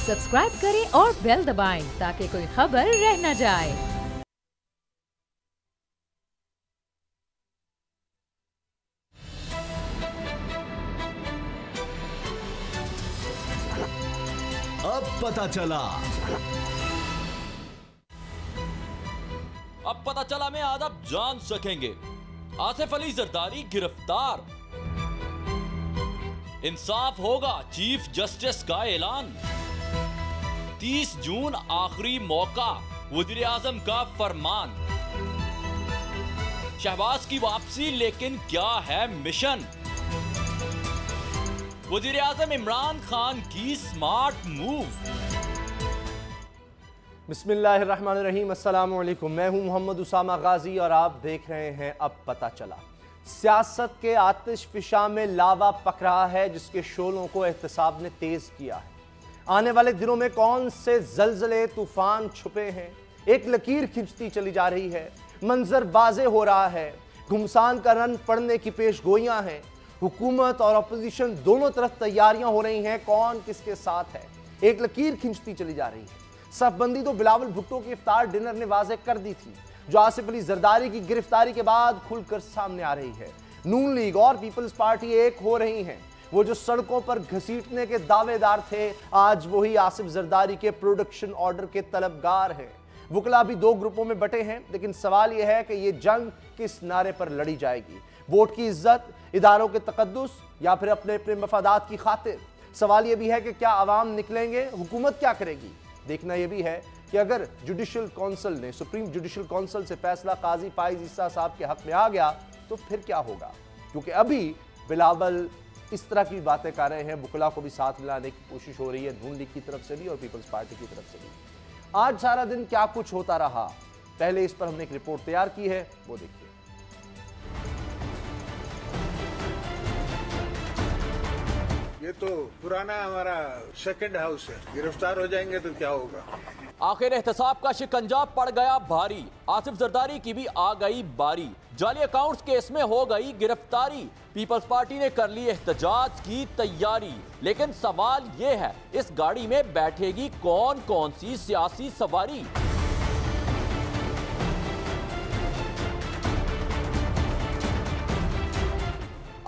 Subscribe करें और bell दबाएं ताकि कोई खबर रह न जाए। अब पता चला में आज आप जान सकेंगे। आसिफ अली जरदारी गिरफ्तार, इंसाफ होगा, चीफ जस्टिस का ऐलान। 30 जून आखिरी मौका, वज़ीर आज़म का फरमान। शहबाज की वापसी, लेकिन क्या है मिशन? वज़ीर आज़म इमरान खान की स्मार्ट मूव। बिस्मिल्लाहिर्रहमानिर्रहीम, अस्सलाम वालेकुम। मैं हूं मोहम्मद उसामा गाजी और आप देख रहे हैं अब पता चला। सियासत के आतिश फिशा में लावा पक रहा है, जिसके शोलों को एहतसाब ने तेज किया है। आने वाले दिनों में कौन से जलजले तूफान छुपे हैं, एक लकीर खिंचती चली जा रही है। मंजर वाज़े हो रहा है, घुमसान का रन पड़ने की पेश गोइयां हैं। हुकूमत और अपोजिशन दोनों तरफ तैयारियां हो रही हैं, कौन किसके साथ है, एक लकीर खिंचती चली जा रही है। सफबंदी तो बिलावल भुट्टो की इफ्तार डिनर ने वाज़े कर दी थी, जो आसिफ अली जरदारी की गिरफ्तारी के बाद खुलकर सामने आ रही है। नून लीग और पीपल्स पार्टी एक हो रही हैं। वो जो सड़कों पर घसीटने के दावेदार थे, आज वही आसिफ जरदारी के प्रोडक्शन ऑर्डर के तलबगार हैं। वकला भी दो ग्रुपों में बटे हैं, लेकिन सवाल यह है कि ये जंग किस नारे पर लड़ी जाएगी? वोट की इज्जत, इदारों के तकद्दुस, या फिर अपने अपने मफादात की खातिर? सवाल यह भी है कि क्या आवाम निकलेंगे, हुकूमत क्या करेगी? देखना यह भी है कि अगर जुडिशल काउंसिल ने, सुप्रीम जुडिशल काउंसिल से फैसला काजी फाइज ईसा साहब के हक में आ गया तो फिर क्या होगा? क्योंकि अभी बिलावल इस तरह की बातें कर रहे हैं, वकला को भी साथ मिलाने की कोशिश हो रही है, नून लीग की तरफ से भी और पीपल्स पार्टी की तरफ से भी। आज सारा दिन क्या कुछ होता रहा, पहले इस पर हमने एक रिपोर्ट तैयार की है, वो देखिए। ये तो पुराना हमारा सेकंड हाउस है, गिरफ्तार हो जाएंगे तो क्या होगा? आखिर एहतसाब का शिकंजा पड़ गया भारी, आसिफ जरदारी की भी आ गई बारी। जाली अकाउंट्स केस में हो गई गिरफ्तारी, पीपल्स पार्टी ने कर ली एहतजाज की तैयारी। लेकिन सवाल ये है, इस गाड़ी में बैठेगी कौन कौन सी सियासी सवारी?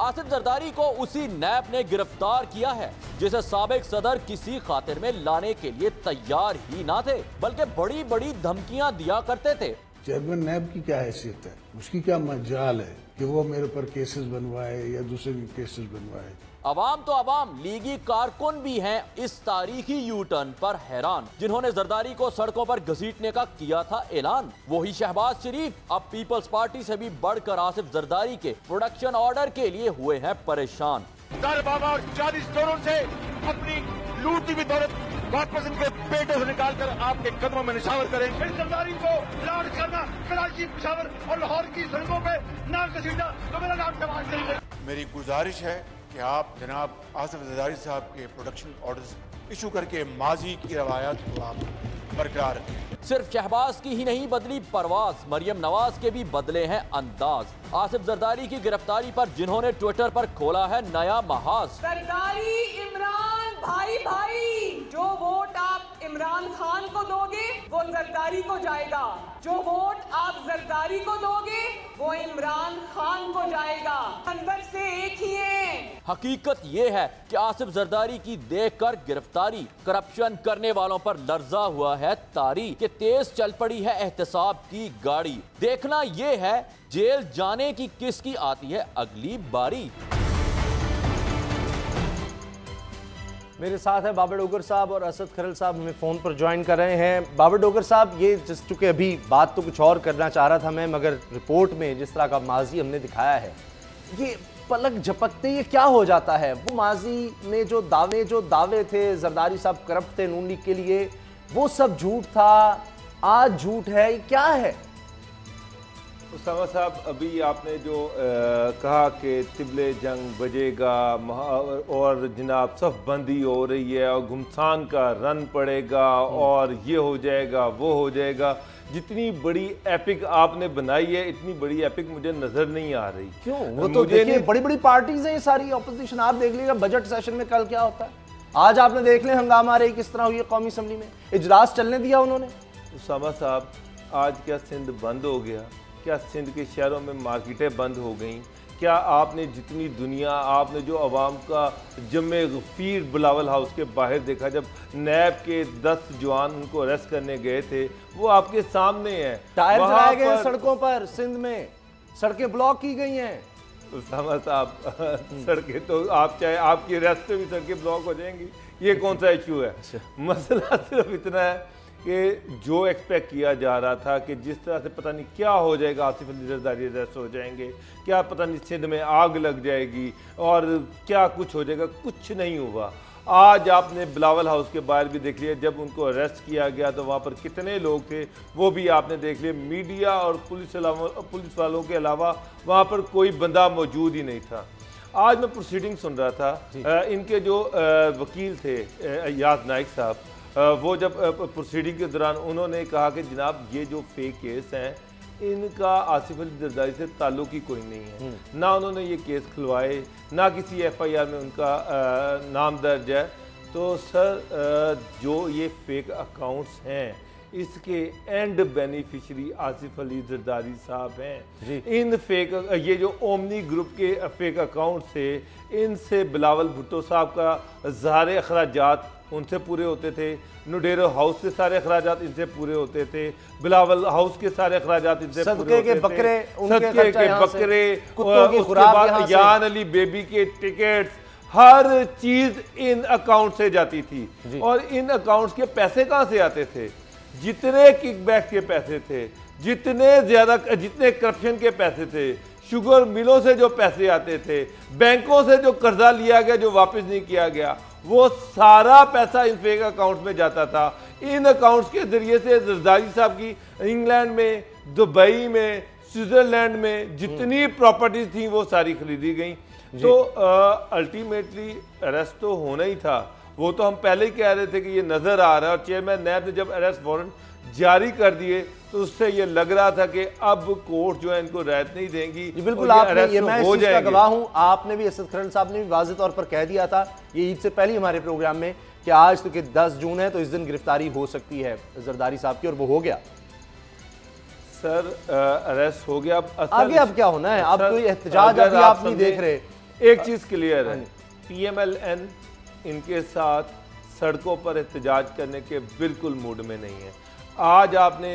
आसिफ जरदारी को उसी नैब ने गिरफ्तार किया है जिसे साबिक सदर किसी खातिर में लाने के लिए तैयार ही ना थे, बल्कि बड़ी बड़ी धमकियां दिया करते थे। चेयरमैन नैब की क्या हैसियत है, उसकी क्या मजाल है कि वो मेरे पर केसेस बनवाए या दूसरे भी केसेस बनवाए? अवाम तो अवाम, लीगी कारकुन भी हैं इस तारीखी यू टर्न पर हैरान, जिन्होंने जरदारी को सड़कों पर घसीटने का किया था ऐलान। वही शहबाज शरीफ अब पीपल्स पार्टी से भी बढ़कर आसिफ जरदारी के प्रोडक्शन ऑर्डर के लिए हुए हैं परेशान। बाबा 40 करोड़ से अपनी लूटी हुई दौलत वापस इनके पेटों से निकालकर आपके कदमों में निशावर करें। जरदारी को लॉन्च करना, कराची, पेशावर और लाहौर की सड़कों पे ना घसीटना तो मेरा नाम शहबाज शरीफ है। मेरी गुजारिश है कि आप जनाब आसिफ जरदारी साहब के प्रोडक्शन ऑर्डर्स इशू करके माजी की रवायत को आप बरकरार रखें। सिर्फ शहबाज की ही नहीं बदली परवाज, मरियम नवाज के भी बदले हैं अंदाज। आसिफ जरदारी की गिरफ्तारी पर जिन्होंने ट्विटर पर खोला है नया महाज। जरदारी इमरान भाई भाई, जो वोट आप इमरान खान को दोगे वो जरदारी को जाएगा, जो वोट आप जरदारी को दोगे वो इमरान खान को जाएगा। अंदर से एक ही है। हकीकत ये है कि आसिफ जरदारी की देखकर गिरफ्तारी करप्शन करने वालों पर लर्जा हुआ है तारी कि तेज चल पड़ी है एहतसाब की गाड़ी। देखना ये है जेल जाने की किसकी आती है अगली बारी। मेरे साथ है बाबर डोगर साहब और असद खरल साहब हमें फ़ोन पर ज्वाइन कर रहे हैं। बाबर डोगर साहब, ये जिस चूँकि अभी बात तो कुछ और करना चाह रहा था मैं, मगर रिपोर्ट में जिस तरह का माजी हमने दिखाया है, ये पलक झपकते ये क्या हो जाता है? वो माजी में जो दावे थे, जरदारी साहब करप्ट थे नून लीग के लिए, वो सब झूठ था, आज झूठ है, ये क्या है? उसामा साहब, अभी आपने जो कहा कि तिबले जंग बजेगा और जनाब सफ बंदी हो रही है और घुमसान का रन पड़ेगा और ये हो जाएगा वो हो जाएगा, जितनी बड़ी एपिक आपने बनाई है इतनी बड़ी एपिक मुझे नजर नहीं आ रही। क्यों? वो तो देखिए बड़ी बड़ी पार्टीज हैं ये सारी, ऑपोजिशन। आप देख लीजिएगा बजट सेशन में कल क्या होता है, आज आपने देख लें हंगामा रही किस तरह हुई है कौमी असम्बली में, इजलास चलने दिया उन्होंने। उसामा साहब, आज क्या सिंध बंद हो गया? क्या सिंध के शहरों में मार्केटें बंद हो गई? क्या आपने जितनी दुनिया, आपने जो अवाम का जमे गफीर बिलावल हाउस के बाहर देखा, जब नैब के 10 जवान उनको अरेस्ट करने गए थे, वो आपके सामने है। टायर जलाए गए हैं सड़कों पर, सिंध में सड़कें ब्लॉक की गई हैं। उसामा साहब, सड़कें तो आप चाहे आपकी अरेस्ट से भी सड़कें ब्लॉक हो जाएंगी, ये कौन सा इशू है? मसला सिर्फ इतना है कि जो एक्सपेक्ट किया जा रहा था कि जिस तरह से पता नहीं क्या हो जाएगा, आसिफ अली जरदारी अरेस्ट हो जाएंगे, क्या पता नहीं सिंध में आग लग जाएगी और क्या कुछ हो जाएगा, कुछ नहीं हुआ। आज आपने बिलावल हाउस के बाहर भी देख लिया, जब उनको अरेस्ट किया गया तो वहाँ पर कितने लोग थे वो भी आपने देख लिया। मीडिया और पुलिस वालों के अलावा वहाँ पर कोई बंदा मौजूद ही नहीं था। आज मैं प्रोसीडिंग सुन रहा था, इनके जो वकील थे अयाज नाइक साहब, वो जब प्रोसीडिंग के दौरान उन्होंने कहा कि जनाब ये जो फेक केस हैं इनका आसिफ अली जरदारी से ताल्लुक ही कोई नहीं है, ना उन्होंने ये केस खुलवाए, ना किसी FIR में उनका नाम दर्ज है। तो सर जो ये फेक अकाउंट्स हैं इसके एंड बेनिफिशरी आसिफ अली जरदारी साहब हैं। इन फेक, ये जो ओमनी ग्रुप के फेक अकाउंट थे, इनसे बिलावल भुट्टो साहब का ज़ाहिर अखराजात उनसे पूरे होते थे, नुडेरो हाउस के सारे अखराजात इनसे पूरे होते थे, बिलावल हाउस के सारे अखराजात इनसे पूरे होते थे, सदके के बकरे, उसके बाद यान अली बेबी के टिकट्स, हर चीज इन अकाउंट से जाती थी। और इन अकाउंट्स के पैसे कहाँ से आते थे? जितने किकबैक के पैसे थे, जितने करप्शन के पैसे थे, शुगर मिलों से जो पैसे आते थे, बैंकों से जो कर्जा लिया गया जो वापस नहीं किया गया, वो सारा पैसा इन फेक अकाउंट्स में जाता था। इन अकाउंट्स के जरिए से जरदारी साहब की इंग्लैंड में, दुबई में, स्विट्जरलैंड में जितनी प्रॉपर्टीज थी वो सारी खरीदी गई। तो अल्टीमेटली अरेस्ट तो होना ही था, वो तो हम पहले ही कह रहे थे कि ये नजर आ रहा है। और चेयरमैन नैब ने जब अरेस्ट वारंट जारी कर दिए तो उससे ये लग रहा था कि अब कोर्ट जो है इनको राहत नहीं देंगी। बिल्कुल, आपने ये मैं इस चीज़ का गवाह हूं, आपने भी, असद खरल साहब ने भी वाज़ेह तौर पर कह दिया था ये ईद से पहले हमारे प्रोग्राम में कि आज तो कि 10 जून है तो इस दिन गिरफ्तारी हो सकती है जरदारी साहब की, और वो हो गया। सर अरेस्ट हो गया, आगे अब क्या होना है? अब कोई एहतजाज अभी आप नहीं देख रहे। एक चीज क्लियर है, PMLN इनके साथ सड़कों पर एहतजाज करने के बिल्कुल मूड में नहीं है। आज आपने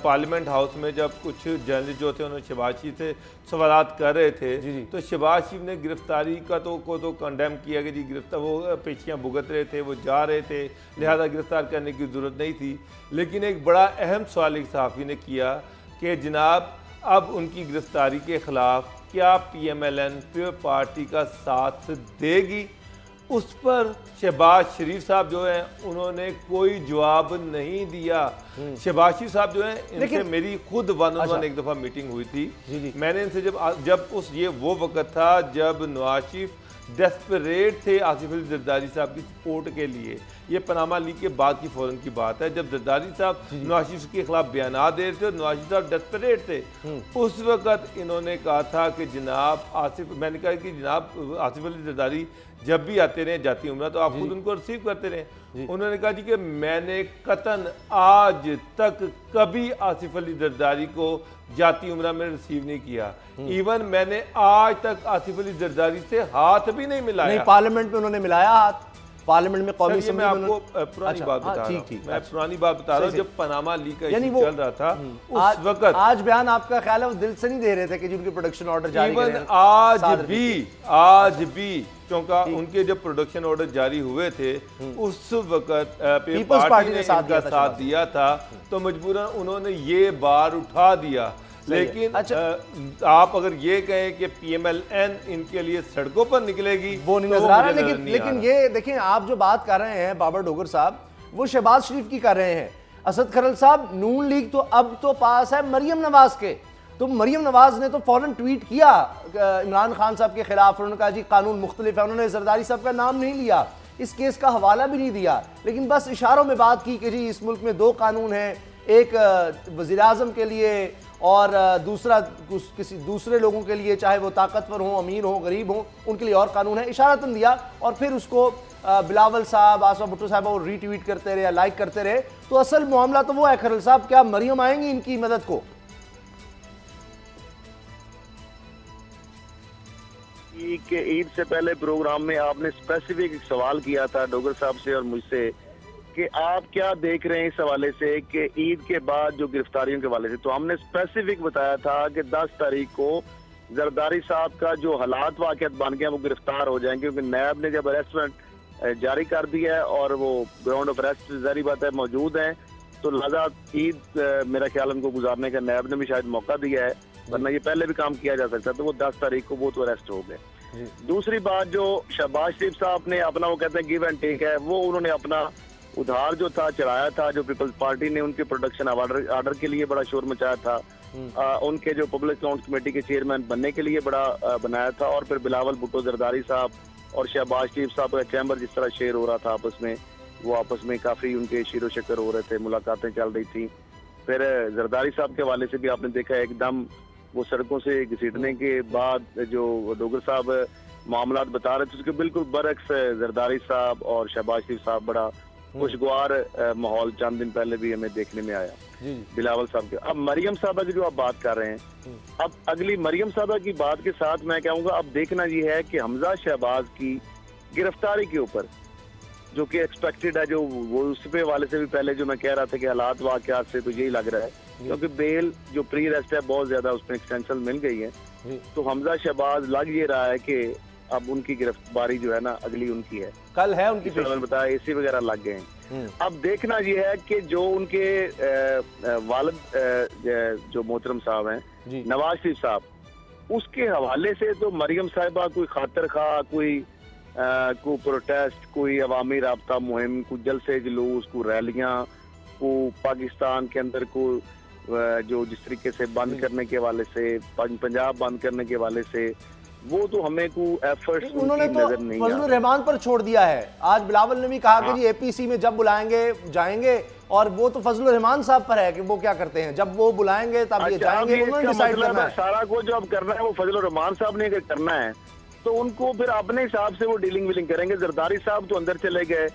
पार्लियामेंट हाउस में जब कुछ जर्नलिस्ट जो थे उन्होंने शहबाज शरीफ से सवालात कर रहे थे, तो शहबाज शरीफ ने गिरफ्तारी का तो कंडेम किया कि जी गिरफ्तार, वो पेशियाँ भुगत रहे थे, वो जा रहे थे, लिहाजा गिरफ्तार करने की ज़रूरत नहीं थी। लेकिन एक बड़ा अहम सवाल एक सहाफ़ी ने किया कि जनाब अब उनकी गिरफ्तारी के ख़िलाफ़ क्या PMLN पीपल्स पार्टी का साथ देगी? उस पर शहबाज शरीफ साहब जो हैं उन्होंने कोई जवाब नहीं दिया। शहबाज शरीफ साहब जो हैं, इनसे मेरी खुद वन एक दफ़ा मीटिंग हुई थी। मैंने इनसे जब वो वक्त था जब नवाज शरीफ डेस्परेट थे आसिफ अली जरदारी साहब की सपोर्ट के लिए, ये पनामा लीग के बाद की फ़ौरन की बात है, जब जरदारी साहब नवाज शरीफ के खिलाफ बयान दे रहे थे और नवाज शरीफ साहब डेस्परेट थे। उस वक्त इन्होंने कहा था कि जनाब आसिफ, मैंने कहा कि जनाब आसिफ अली जरदारी जब भी आते रहे जाती उम्र तो आप खुद उनको रिसीव करते रहे। उन्होंने कहा जी कि मैंने कतन आज तक कभी आसिफ अली जरदारी को जाती उम्र में रिसीव नहीं किया। इवन मैंने आज तक आसिफ अली जरदारी से हाथ भी नहीं मिलाया। नहीं, पार्लियामेंट में उन्होंने मिलाया हाथ, पार्लियामेंट में कौमी असेंबली में। मैं आपको पुरानी बात बता रहा हूं, मैं पुरानी बात बता रहा हूं, जब पनामा लीग का इशू चल रहा था उस वक्त। आज बयान आपका ख्याल है वो दिल से नहीं दे रहे थे कि जिनके प्रोडक्शन ऑर्डर जारी करें। इवन आज भी क्योंकि उनके जब प्रोडक्शन ऑर्डर जारी हुए थे उस वक्त पीपल्स पार्टी ने इनका साथ दिया था, तो मजबूरन उन्होंने ये बार उठा दिया। लेकिन आप अगर ये कहें कि PMLN इनके लिए सड़कों पर निकलेगी, वो नहीं नजर आ रहा। लेकिन ये देखें, आप जो बात कर रहे हैं बाबर डोगर साहब, वो शहबाज शरीफ की कर रहे हैं। असद खरल साहब, नून लीग तो अब तो पास है मरियम नवाज के, तो मरियम नवाज ने तो फौरन ट्वीट किया इमरान खान साहब के खिलाफ, उन्होंने कहा जी कानून मुख्तलिफ है। उन्होंने जरदारी साहब का नाम नहीं लिया, इस केस का हवाला भी नहीं दिया, लेकिन बस इशारों में बात की कि जी इस मुल्क में 2 कानून हैं, एक वज़ीर आज़म के लिए और दूसरा किसी दूसरे लोगों के लिए, चाहे वो ताकतवर हो, अमीर हो, गरीब हो, उनके लिए और कानून है। इशारतन दिया और फिर उसको बिलावल साहब, आसमा भुट्टो साहब वो रीट्वीट करते रहे या लाइक करते रहे, तो असल मामला तो वो है खरल साहब, क्या मरियम आएंगी इनकी मदद को? कि ईद से पहले प्रोग्राम में आपने स्पेसिफिक एक सवाल किया था डोगर साहब से और मुझसे कि आप क्या देख रहे हैं इस हवाले से कि ईद के बाद जो गिरफ्तारियों के हवाले से, तो हमने स्पेसिफिक बताया था कि 10 तारीख को जरदारी साहब का जो हालात वाक़ियत बन गया वो गिरफ्तार हो जाएंगे, क्योंकि नैब ने जब अरेस्ट वारंट जारी कर दिया है और वो ग्राउंड ऑफ अरेस्ट जारी बात है मौजूद हैं, तो लिहाजा ईद मेरा ख्याल उनको गुजारने का नैब ने भी शायद मौका दिया है, वरना ये पहले भी काम किया जा सकता, तो वो 10 तारीख को वो तो अरेस्ट हो गए। दूसरी बात जो शहबाज शरीफ साहब ने अपना वो कहते हैं गिव एंड टेक है, वो उन्होंने अपना उधार जो था चढ़ाया था, जो पीपल्स पार्टी ने उनके प्रोडक्शन ऑर्डर के लिए बड़ा शोर मचाया था, उनके जो पब्लिक अकाउंट्स कमेटी के चेयरमैन बनने के लिए बड़ा बनाया था, और फिर बिलावल भुट्टो जरदारी साहब और शहबाज शरीफ साहब का चैम्बर जिस तरह शेयर हो रहा था आपस में, वो आपस में काफी उनके शीरो शक्कर हो रहे थे, मुलाकातें चल रही थी। फिर जरदारी साहब के हवाले से भी आपने देखा एकदम वो सड़कों से घसीटने के बाद जो डोगर साहब मामला बता रहे थे उसके बिल्कुल बरक्स जरदारी साहब और शहबाज शरीफ साहब बड़ा खुशगवार माहौल चंद दिन पहले भी हमें देखने में आया बिलावल साहब के। अब मरियम साहबा की जो आप बात कर रहे हैं, अब अगली मरियम साहबा की बात के साथ मैं कहूँगा अब देखना ये है कि हमजा शहबाज की गिरफ्तारी के ऊपर जो कि एक्सपेक्टेड है, जो वो उस पे वाले से भी पहले जो मैं कह रहा था कि हालात वाक़यात से तो यही लग रहा है, क्योंकि बेल जो प्री अरेस्ट है बहुत ज्यादा उसमें एक्सटेंशन मिल गई है, तो हमजा शहबाज लग ये रहा है कि अब उनकी गिरफ्तारी जो है ना अगली उनकी है, कल है उनकी, बताया एसी वगैरह लग गए हैं। अब देखना ये है कि जो उनके वालिद जो मोहतरम साहब हैं नवाज शरीफ साहब, उसके हवाले से तो मरियम साहिबा कोई खातिर खा कोई प्रोटेस्ट, कोई अवामी राब्ता मुहिम, कोई जलसे जुलूस, कोई रैलियां, को पाकिस्तान के अंदर को जो जिस तरीके से बंद करने के हवाले से, पंजाब बंद करने के हवाले से, वो तो हमें को एफर्ट्स उन्होंने तो फजलुर रहमान पर छोड़ दिया है। आज बिलावल ने भी कहा कि जी एपीसी में जब बुलाएंगे जाएंगे, और वो तो फजलुर रहमान साहब पर है कि वो क्या करते हैं, जब वो बुलाएंगे तब ये जाएंगे, उन्होंने डिसाइड करना है। सारा कुछ जो अब करना है वो फजलुर रहमान साहब ने करना है, तो उनको फिर अपने हिसाब से वो डीलिंग विलिंग करेंगे। जरदारी साहब तो अंदर चले गए,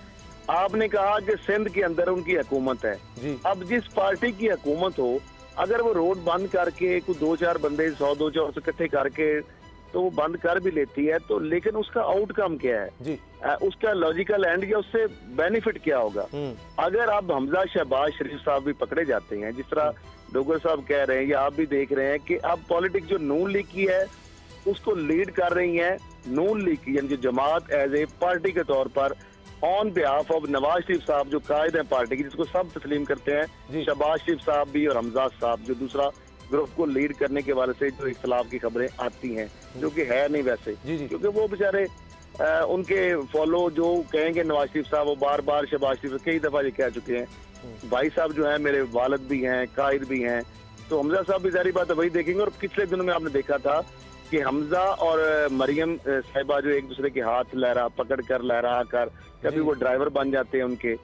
आपने कहा कि सिंध के अंदर उनकी हुकूमत है, अब जिस पार्टी की हुकूमत हो, अगर वो रोड बंद करके कुछ 2-4 बंदे 100-200 इकट्ठे करके तो वो बंद कर भी लेती है, तो लेकिन उसका आउटकम क्या है, उसका लॉजिकल एंड या उससे बेनिफिट क्या होगा? अगर अब हमजा शहबाज शरीफ साहब भी पकड़े जाते हैं, जिस तरह डोगर साहब कह रहे हैं या आप भी देख रहे हैं कि अब पॉलिटिक्स जो नून लीग की है उसको लीड कर रही है नून लीग की, यानी जो जमात एज ए पार्टी के तौर पर on behalf of Nawaz Sharif साहब जो कायद है पार्टी की, जिसको सब तस्लीम करते हैं, शहबाज शरीफ साहब भी और हमजा साहब जो दूसरा ग्रुप को लीड करने के वाले से जो इख्तलाफ की खबरें आती हैं, जो कि है नहीं वैसे, क्योंकि वो बेचारे उनके फॉलो जो कहेंगे नवाज शरीफ साहब, वो बार बार शहबाज शरीफ कई दफा ये कह चुके हैं, भाई साहब जो है मेरे वालिद भी हैं, कायद भी हैं, तो हमजा साहब भी जारी बात है वही देखेंगे। और पिछले दिनों में आपने देखा था कि हमजा और मरियम साहिबा जो एक दूसरे के हाथ पकड़ कर लहरा कर कभी वो ड्राइवर बन जाते हैं उनके,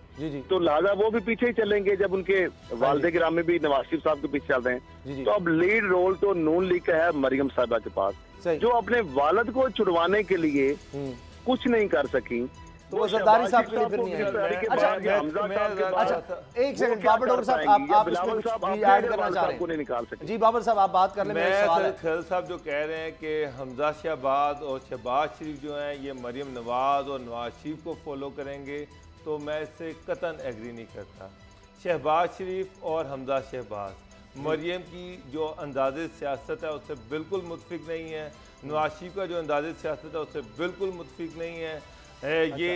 तो लिहाजा वो भी पीछे ही चलेंगे जब उनके वालिद गिरामी भी नवाज शरीफ साहब के पीछे चल रहे हैं। तो अब लीड रोल तो नून लीग का है मरियम साहिबा के पास, जो अपने वालिद को छुड़वाने के लिए कुछ नहीं कर सकी, तो वो जरदारी साहब के लिए फिर नहीं है। अच्छा एक सेकंड बाबर डॉक्टर साहब, आप इसमें कुछ ऐड करना चाह रहे हैं? नहीं निकाल सकते जी बाबर साहब, आप बात कर लें। मैं खैल साहब जो कह रहे हैं कि हमजा शहबाज और शहबाज शरीफ जो हैं ये मरियम नवाज और नवाज शरीफ को फॉलो करेंगे, तो मैं इससे कतन एग्री नहीं करता। शहबाज शरीफ और हमजा शहबाज मरियम की जो अंदाज़े सियासत है उससे बिल्कुल मुतफिक नहीं है, नवाज शरीफ का जो अंदाज़े सियासत है उससे बिल्कुल मुतफिक नहीं है। ये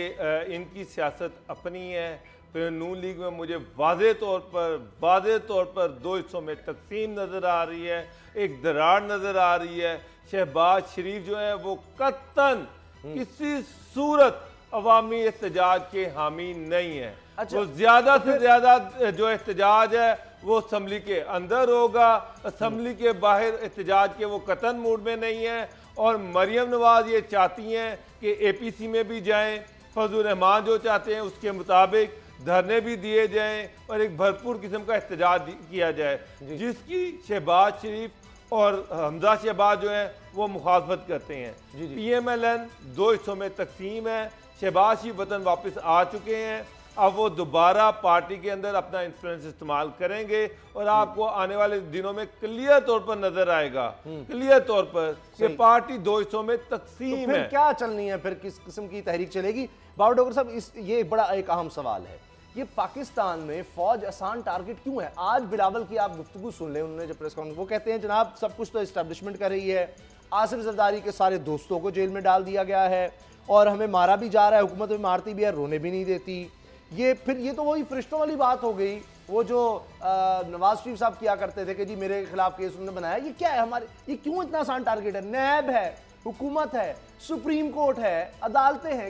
इनकी सियासत अपनी है। फिर नून लीग में मुझे वाज़े तौर पर 2 हिस्सों में तकसीम नज़र आ रही है, एक दरार नज़र आ रही है। शहबाज शरीफ जो है वो कतन किसी सूरत अवामी एहतजाज के हामी नहीं है। वो ज़्यादा से ज़्यादा जो एहतजाज है वो असम्बली के अंदर होगा, असम्बली के बाहर एहतजाज के वो कतन मूड में नहीं है। और मरियम नवाज ये चाहती हैं कि एपीसी में भी जाएं, फजलुर रहमान जो चाहते हैं उसके मुताबिक धरने भी दिए जाएं और एक भरपूर किस्म का एहतजाज किया जाए, जिसकी शहबाज शरीफ और हमजा शहबाज जो है वो मुखालफत करते हैं। PMLN 2 हिस्सों में तकसीम है। शहबाज शरीफ वतन वापस आ चुके हैं, अब वो दोबारा पार्टी के अंदर अपना इन्फ्लुएंस इस्तेमाल करेंगे और आपको आने वाले दिनों में क्लियर तौर पर नजर आएगा, क्लियर तौर पर कि पार्टी दो हिस्सों में तकसीम तो फिर है। क्या चलनी है, फिर किस किस्म की तहरीक चलेगी? बाबर डोगर साहब, ये बड़ा एक अहम सवाल है, ये पाकिस्तान में फौज आसान टारगेट क्यों है? आज बिलावल की आप गुफ्तगू सुन लें, उन्होंने जब प्रेस कॉन्फ्रेंस, वो कहते हैं जनाब सब कुछ तो इस्टेब्लिशमेंट कर रही है, आसिफ जरदारी के सारे दोस्तों को जेल में डाल दिया गया है और हमें मारा भी जा रहा है, हुकूमत में मारती भी है, रोने भी नहीं देती। ये तो वही फरिश्तों वाली बात हो गई, वो जो नवाज शरीफ साहब किया करते थे कि जी मेरे खिलाफ केस उन्होंने बनाया। ये क्या है हमारे, ये क्यों इतना आसान टारगेट है? नैब है, हुकूमत है, सुप्रीम कोर्ट है, अदालतें हैं,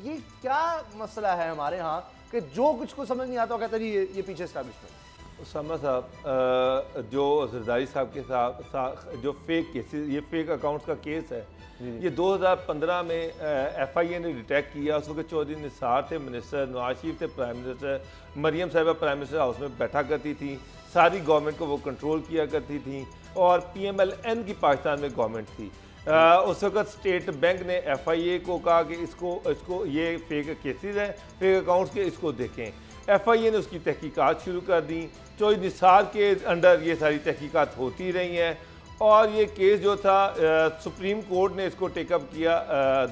ये क्या मसला है हमारे यहाँ कि जो कुछ को समझ नहीं आता वो कहते हैं ये पीछे एस्टैब्लिशमेंट। उसामा साहब, जो जरदारी साहब के साथ जो फेक केसेस, ये फेक अकाउंट्स का केस है, ये 2015 में FIA ने डिटेक्ट किया। उस वक्त चौधरी निसार थे मिनिस्टर, नवाज शरीफ थे प्राइम मिनिस्टर, मरियम साहिबा प्राइम मिनिस्टर हाउस में बैठा करती थी, सारी गवर्नमेंट को वो कंट्रोल किया करती थी और PMLN की पाकिस्तान में गवर्नमेंट थी। उस वक्त स्टेट बैंक ने FIA को कहा कि इसको ये फेक केसेस हैं, फेक अकाउंट्स के, इसको देखें। FIA ने उसकी तहकीकात शुरू कर दी, चौधरी निसार के अंडर ये सारी तहकीकात होती रही हैं और ये केस जो था सुप्रीम कोर्ट ने इसको टेकअप किया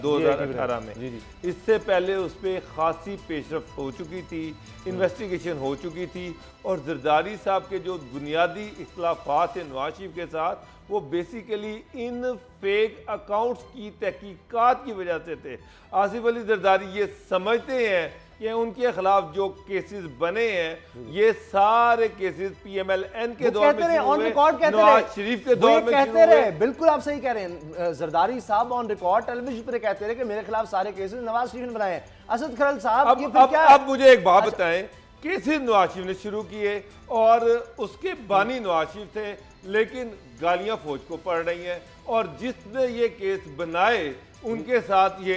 2018 में। इससे पहले उस पर खासी पेशरफ हो चुकी थी, इन्वेस्टिगेशन हो चुकी थी और जरदारी साहब के जो बुनियादी इख्तिलाफात थे नवाज शरीफ के साथ, वो बेसिकली इन फेक अकाउंट्स की तहकीकात की वजह से थे। आसिफ अली जरदारी ये समझते हैं कि उनके खिलाफ जो केसेस बने हैं ये सारे केसेस PMLN के दौर में शुरू हुए, नवाज शरीफ के दौर में शुरू हुए। बिल्कुल आप सही कह रहे हैं, जरदारी साहब ऑन रिकॉर्ड टेलीविजन पर कहते रहे कि मेरे खिलाफ सारे केसेस नवाज शरीफ ने बनाए हैं। असद खरल साहब, अब मुझे एक बात बताएं, केसेस नवाज शरीफ ने शुरू किए और उसके बानी नवाज शरीफ थे, लेकिन गालियां फौज को पड़ रही हैं और जिसने ये केस बनाए उनके साथ ये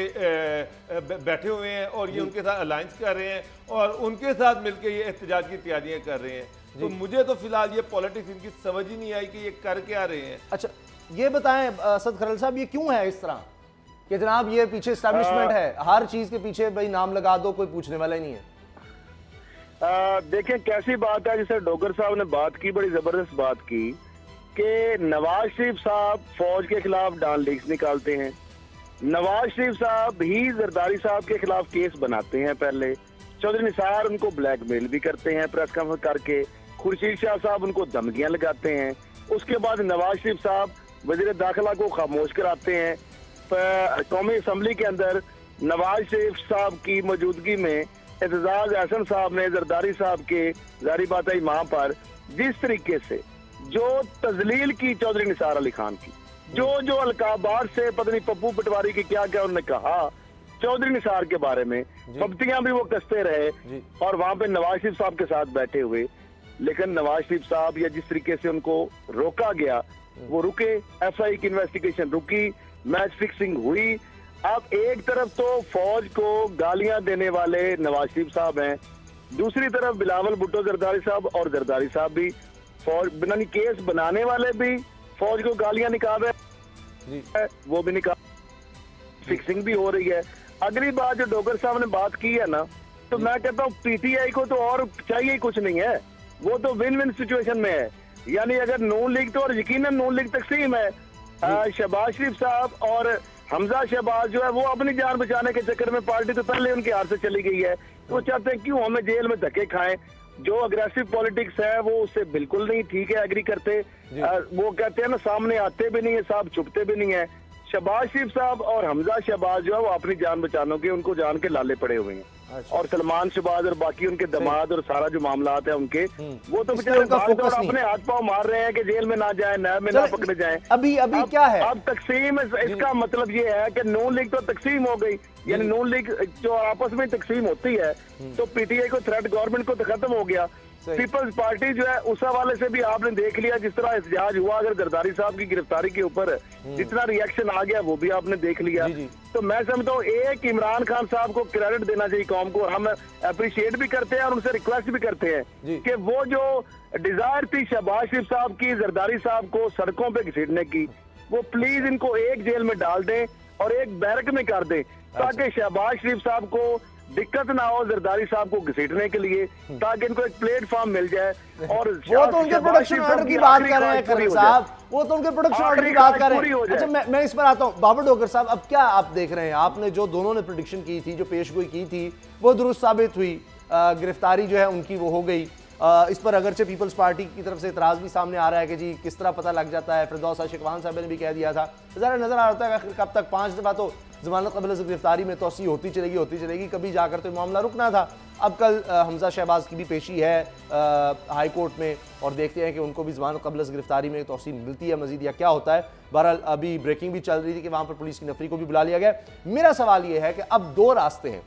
बैठे हुए हैं और ये उनके साथ अलायंस कर रहे हैं और उनके साथ मिलकर ये एहतजाज की तैयारियां कर रहे हैं। तो मुझे तो फिलहाल ये पॉलिटिक्स इनकी समझ ही नहीं आई कि ये कर क्या रहे हैं। अच्छा ये बताएं असद खरल साहब, ये क्यों है इस तरह कि जनाब ये पीछे एस्टैब्लिशमेंट है, हर चीज के पीछे भाई नाम लगा दो, कोई पूछने वाला ही नहीं है? देखें कैसी बात है, जैसे डोगर साहब ने बात की, बड़ी जबरदस्त बात की कि नवाज शरीफ साहब फौज के खिलाफ डान लीक्स निकालते हैं, नवाज शरीफ साहब ही जरदारी साहब के खिलाफ केस बनाते हैं, पहले चौधरी निसार उनको ब्लैकमेल भी करते हैं प्रेस कॉन्फ्रेंस करके, खुर्शीद शाह साहब उनको धमकियां लगाते हैं, उसके बाद नवाज शरीफ साहब वजीर दाखिला को खामोश कराते हैं। कौमी असम्बली के अंदर नवाज शरीफ साहब की मौजूदगी में एतजाज अहसन साहब ने जरदारी साहब के जारी बात है वहां पर जिस तरीके से जो तजलील की चौधरी निसार अली खान की, जो अलकाबाद से पता नहीं पप्पू पटवारी की क्या क्या उन्होंने कहा चौधरी निसार के बारे में, पब्तियां भी वो कसते रहे और वहां पे नवाज शरीफ साहब के साथ बैठे हुए, लेकिन नवाज शरीफ साहब या जिस तरीके से उनको रोका गया वो रुके, FIA की इन्वेस्टिगेशन रुकी, मैच फिक्सिंग हुई। अब एक तरफ तो फौज को गालियां देने वाले नवाज शरीफ साहब हैं, दूसरी तरफ बिलावल भुट्टो जरदारी साहब और जरदारी साहब भी फौज बिना केस बनाने वाले भी फौज को गालियां निकाल रहे हैं, वो भी निकाल, फिक्सिंग भी हो रही है। अगली बात जो डोगर साहब ने बात की है ना, तो मैं कहता हूँ PTI को तो और चाहिए ही कुछ नहीं है, वो तो विन विन सिचुएशन में है। यानी अगर नून लीग तो, और यकीनन नून लीग तकसीम है, शहबाज शरीफ साहब और हमजा शहबाज जो है वो अपनी जान बचाने के चक्कर में, पार्टी तो पहले उनके हाथ से चली गई है, वो चाहते हैं क्यों हमें जेल में धक्के खाएं। जो अग्रेसिव पॉलिटिक्स है वो उससे बिल्कुल नहीं ठीक है, एग्री करते, वो कहते हैं ना सामने आते भी नहीं है साहब, छुपते भी नहीं है। शहबाज शरीफ साहब और हमजा शहबाज जो है वो अपनी जान बचाने के, उनको जान के लाले पड़े हुए हैं। और सलमान शहबाज और बाकी उनके दमाद और सारा जो मामला है उनके, वो तो बेचारे अपने हाथ पांव मार रहे हैं कि जेल में ना जाए, नैब में ना पकड़े जाए। अभी क्या है अब तकसीम, इसका मतलब ये है कि नून लीग तो तकसीम हो गई, यानी नून लीग जो आपस में तकसीम होती है तो PTI को थ्रेट गवर्नमेंट को तो खत्म हो गया। पीपल्स पार्टी जो है उस हवाले से भी आपने देख लिया, जिस तरह एहतजाज हुआ अगर जरदारी साहब की गिरफ्तारी के ऊपर जितना रिएक्शन आ गया वो भी आपने देख लिया। तो मैं समझता हूँ एक इमरान खान साहब को क्रेडिट देना चाहिए कौम को, हम अप्रिशिएट भी करते हैं और उनसे रिक्वेस्ट भी करते हैं कि वो जो डिजायर थी शहबाज शरीफ साहब की जरदारी साहब को सड़कों पे घसीटने की, वो प्लीज इनको एक जेल में डाल दें और एक बैरक में कर दें। ताकि शहबाज शरीफ साहब को दिक्कत ना हो जरदारी साहब को घसीटने के लिए, ताकि इनको एक प्लेटफॉर्म मिल जाए। और वो तो उनके प्रोडक्शन ऑर्डर की बात कर रहे हैं करीम साहब, वो तो उनके प्रोडक्शन ऑर्डर की बात कर रहे हैं। अच्छा मैं इस पर आता हूँ, बाबर डोगर साहब, अब क्या आप देख रहे हैं, आपने जो दोनों ने प्रेडिक्शन की थी, जो पेशगोई की थी, वो दुरुस्त साबित हुई, गिरफ्तारी जो है उनकी वो हो गई। इस पर अगरचे पीपल्स पार्टी की तरफ से इतराज भी सामने आ रहा है कि जी किस तरह पता लग जाता है। फिरदौस शिकवान साहब ने भी कह दिया था, ज़रा नजर आ रहा है कब तक 5 दफा तो जमानत कबल से गिरफ्तारी में तोसी होती चलेगी, कभी जाकर तो मामला रुकना था। अब कल हमजा शहबाज की भी पेशी है हाई कोर्ट में, और देखते हैं कि उनको भी जमानत कबल से गिरफ्तारी में तोसी मिलती है मजीद या क्या होता है। बहरहाल अभी ब्रेकिंग भी चल रही थी कि वहाँ पर पुलिस की नफरी को भी बुला लिया गया। मेरा सवाल ये है कि अब 2 रास्ते हैं,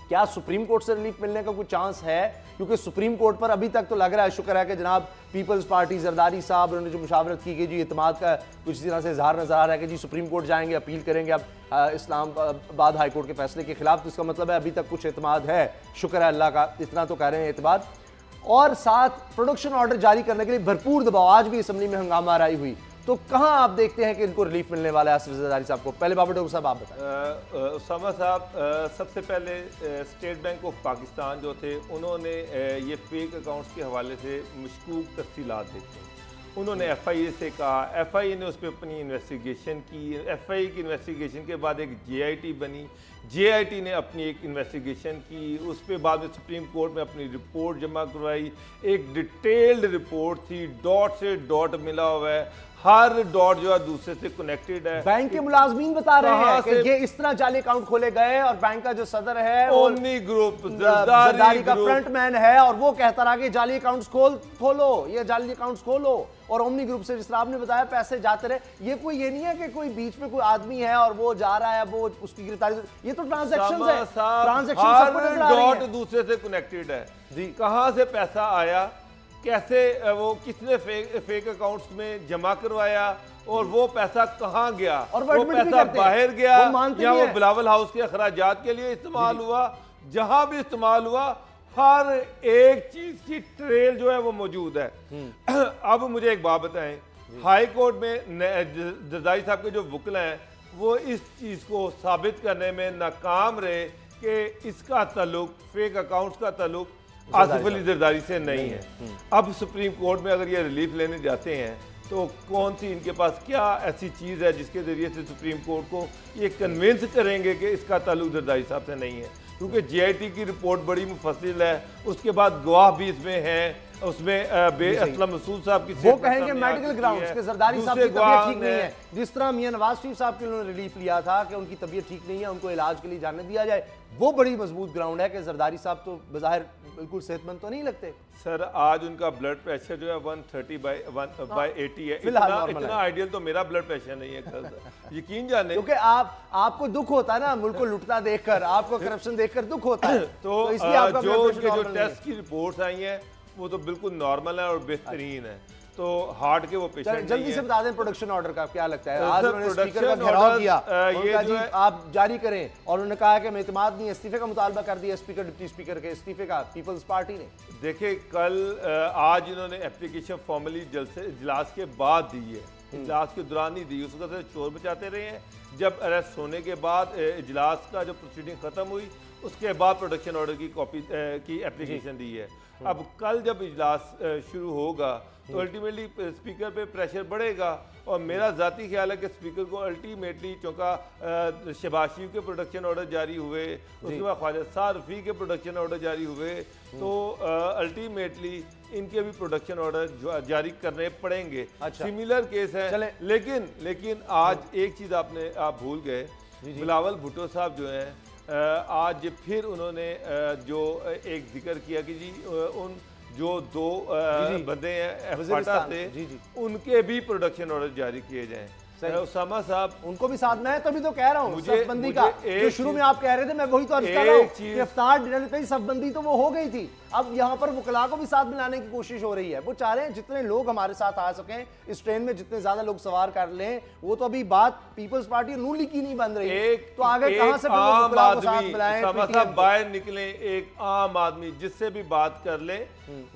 क्या सुप्रीम कोर्ट से रिलीफ मिलने का कोई चांस है? क्योंकि सुप्रीम कोर्ट पर अभी तक तो लग रहा है, शुक्र है कि जनाब पीपल्स पार्टी जरदारी साहब उन्होंने जो मुशावरत की गई, जी इत्मीनान का कुछ तरह से इजहार नजर आ रहा है कि जी सुप्रीम कोर्ट जाएंगे, अपील करेंगे अब इस्लामाबाद हाई कोर्ट के फैसले के खिलाफ। तो इसका मतलब है अभी तक कुछ इत्मीनान है, शुक्र है अल्लाह का, इतना तो कह रहे हैं एतबार। और साथ प्रोडक्शन ऑर्डर जारी करने के लिए भरपूर दबाव, आज भी असम्बली में हंगामा राई हुई, तो कहां आप देखते हैं कि इनको रिलीफ मिलने वाला है आसिफ जरदारी साहब को? पहले बाबर डोगर साहब आप बताएं। उसामा साहब, सबसे पहले स्टेट बैंक ऑफ पाकिस्तान जो थे, उन्होंने ये फेक अकाउंट्स के हवाले से मशकूक तफसीलात देखी। उन्होंने FIA से कहा, FIA ने उस पर अपनी इन्वेस्टिगेशन की, FIA की इन्वेस्टिगेशन के बाद एक JIT बनी, JIT ने अपनी एक इन्वेस्टिगेशन की, उस पर बाद में सुप्रीम कोर्ट में अपनी रिपोर्ट जमा करवाई। एक डिटेल्ड रिपोर्ट थी, डॉट से डॉट मिला हुआ है, हर डॉट जो है दूसरे से कनेक्टेड है। बैंक के मुलाजमीन बता रहे हैं कि ये इस तरह जाली अकाउंट खोले गए और बैंक का जो सदर है ओमनी ग्रुप जरदारी का फ्रंटमैन है और वो कहता रहा कि जाली अकाउंट्स खोलो, ये जाली अकाउंट्स खोलो, और ओमनी ग्रुप से जिस तरह आपने बताया पैसे जाते रहे। ये कोई ये नहीं है कि कोई बीच में कोई आदमी है और वो जा रहा है, वो उसकी गिरफ्तारी, ये तो ट्रांजैक्शंस है, ट्रांजैक्शन डॉट दूसरे से कनेक्टेड है जी। कहां से पैसा आया, कैसे वो किसने फेक अकाउंट्स में जमा करवाया, और वो पैसा कहां गया, और वो पैसा बाहर गया या वो बिलावल हाउस के अखराजात के लिए इस्तेमाल हुआ, जहां भी इस्तेमाल हुआ हर एक चीज की ट्रेल जो है वो मौजूद है। अब मुझे एक बात बताएं, हाई कोर्ट में जरदारी साहब के जो वकील हैं वो इस चीज को साबित करने में नाकाम रहे कि इसका ताल्लुक, फेक अकाउंट्स का ताल्लुक आसिफ अली जरदारी से नहीं है। अब सुप्रीम कोर्ट में अगर ये रिलीफ लेने जाते हैं तो कौन सी इनके पास क्या ऐसी चीज़ है जिसके ज़रिए से सुप्रीम कोर्ट को ये कन्विंस करेंगे कि इसका ताल्लुक जरदारी साहब से नहीं है? क्योंकि JIT की रिपोर्ट बड़ी मुफस्सिल है, उसके बाद गवाह भी इसमें हैं, उसमें असलम मसूद साहब की वो कहेंगे मेडिकल ग्राउंड्स के जरदारी साहब की तबीयत ठीक नहीं है, जिस तरह मियां नवाज शरीफ साहब के उन्होंने रिलीफ लिया था कि उनकी तबीयत ठीक नहीं है, उनको इलाज के लिए जाने दिया जाए, वो बड़ी मजबूत ग्राउंड है कि जरदारी साहब तो बज़ाहिर बिल्कुल सेहतमंद तो नहीं लगते। सर आज उनका ब्लड प्रेशर जो है 130/80 है, इतना आइडियल तो मेरा ब्लड प्रेशर नहीं है यकीन जाने, क्योंकि आपको दुख होता है ना मुल्क को लुटता देखकर, आपको करप्शन देखकर दुख होता है, तो इसलिए जो टेस्ट की रिपोर्ट्स आई हैं वो तो बिल्कुल नॉर्मल है और बेहतरीन है। तो हार्ट के वो पेशेंट जल्दी से बता दें प्रोडक्शन ऑर्डर का क्या लगता है? आज उन्होंने स्पीकर का घेराव किया, ये जी आप जारी करें, और उन्होंने कहा कि मैं इत्मीनान नहीं, इस्तीफे का मुतालबा कर दिया स्पीकर डिप्टी स्पीकर के इस्तीफे का पीपल्स पार्टी ने। देखिए कल आज इन्होंने एप्लीकेशन फॉर्मली इजलास के बाद दी है, इजलास के दौरान नहीं दी, उस वक्त से शोर बचाते रहे हैं। जब अरेस्ट होने के बाद इजलास का जो प्रोसीडिंग खत्म हुई उसके बाद प्रोडक्शन ऑर्डर की कॉपी की एप्लीकेशन दी है। अब कल जब इजलास शुरू होगा तो अल्टीमेटली स्पीकर पे प्रेशर बढ़ेगा, और मेरा ज़ाती ख्याल है कि स्पीकर को अल्टीमेटली, चूँकि शहबाज शरीफ के प्रोडक्शन ऑर्डर जारी हुए, उसके बाद ख्वाजा साद रफ़ी के प्रोडक्शन ऑर्डर जारी हुए, तो अल्टीमेटली इनके भी प्रोडक्शन ऑर्डर जारी करने पड़ेंगे। सिमिलर केस है, लेकिन आज एक चीज़ आप भूल गए, बिलावल भुट्टो साहब जो हैं आज फिर उन्होंने जो एक जिक्र किया कि जी उन जो 2 बंदे हैं फाटा से, उनके भी प्रोडक्शन ऑर्डर जारी किए जाएं। उसामा साहब उनको भी साधना है, तभी तो कह रहा हूँ सफबंदी का जो शुरू में आप कह रहे थे, मैं वही तो अर्ज कर रहा हूँ कि इफ्तार डिनर पे सफबंदी तो वो हो गई थी, अब यहाँ पर वकला को भी साथ मिलाने की कोशिश हो रही है। वो चाह रहे हैं जितने लोग हमारे साथ आ सकें, इस ट्रेन में जितने ज्यादा लोग सवार कर लें, वो तो अभी बात पीपल्स पार्टी नून लीग की नहीं बन रही, तो आगे कहां से वकला को साथ मिलाएं? बाहर निकले एक आम आदमी जिससे भी बात कर ले,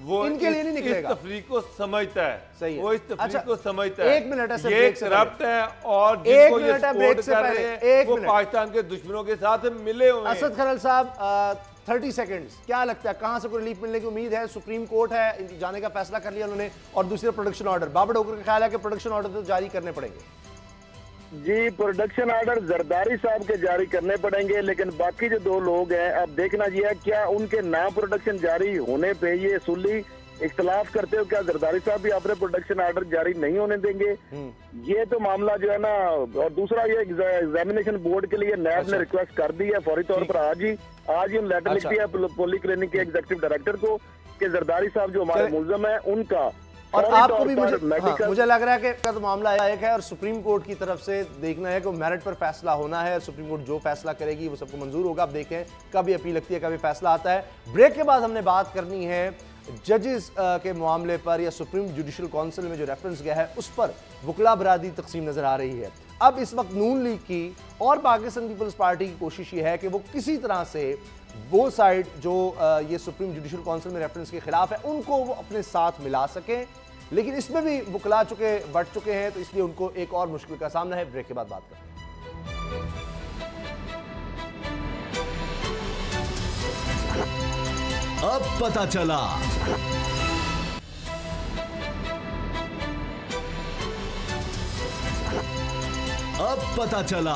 वो इनके लिए नहीं निकलेगा, तफरीक को समझता है, सही है, वो इस तफरीक को समझता है, एक मिनट ये करप्ट है, हैं और जिनको ये सपोर्ट कर रहे हैं वो पाकिस्तान के दुश्मनों के साथ मिले हुए हैं। असद खरल साहब 30 सेकंड्स, क्या लगता है कहां से कोई रिलीफ मिलने की उम्मीद है? सुप्रीम कोर्ट है, जाने का फैसला कर लिया उन्होंने, और दूसरे प्रोडक्शन ऑर्डर, बाबर डोगर का ख्याल है कि प्रोडक्शन ऑर्डर तो जारी करने पड़ेंगे। जी, प्रोडक्शन ऑर्डर जरदारी साहब के जारी करने पड़ेंगे, लेकिन बाकी जो दो लोग हैं, अब देखना ये है क्या उनके नाम प्रोडक्शन जारी होने पे ये सुली इख्तलाफ करते हो, क्या जरदारी साहब भी अपने प्रोडक्शन ऑर्डर जारी नहीं होने देंगे? ये तो मामला जो है ना। और दूसरा ये एग्जामिनेशन बोर्ड के लिए नैब ने रिक्वेस्ट कर दी है फौरी तौर पर, आज ही उन लेटर लिख दिया पॉली क्लिनिक के एग्जीक्यूटिव डायरेक्टर को कि जरदारी साहब जो हमारे मुलजम है उनका। और आपको भी मुझे लग रहा है कि तो मामला एक है और सुप्रीम कोर्ट की तरफ से देखना है कि मेरिट पर फैसला होना है। सुप्रीम कोर्ट जो फैसला करेगी वो सबको मंजूर होगा। अब देखें कभी अपील लगती है, कभी फैसला आता है। ब्रेक के बाद हमने बात करनी है जजेस के मामले पर, या सुप्रीम जुडिशल काउंसिल में जो रेफरेंस गया है उस पर वकला बरादरी तकसीम नजर आ रही है। अब इस वक्त नून लीग की और पाकिस्तान पीपल्स पार्टी की कोशिश ये है कि वो किसी तरह से वो साइड जो ये सुप्रीम जुडिशल काउंसिल में रेफरेंस के खिलाफ है उनको वो अपने साथ मिला सकें, लेकिन इसमें भी वकला बढ़ चुके हैं, तो इसलिए उनको एक और मुश्किल का सामना है। ब्रेक के बाद बात करते हैं। अब पता चला। अब पता चला।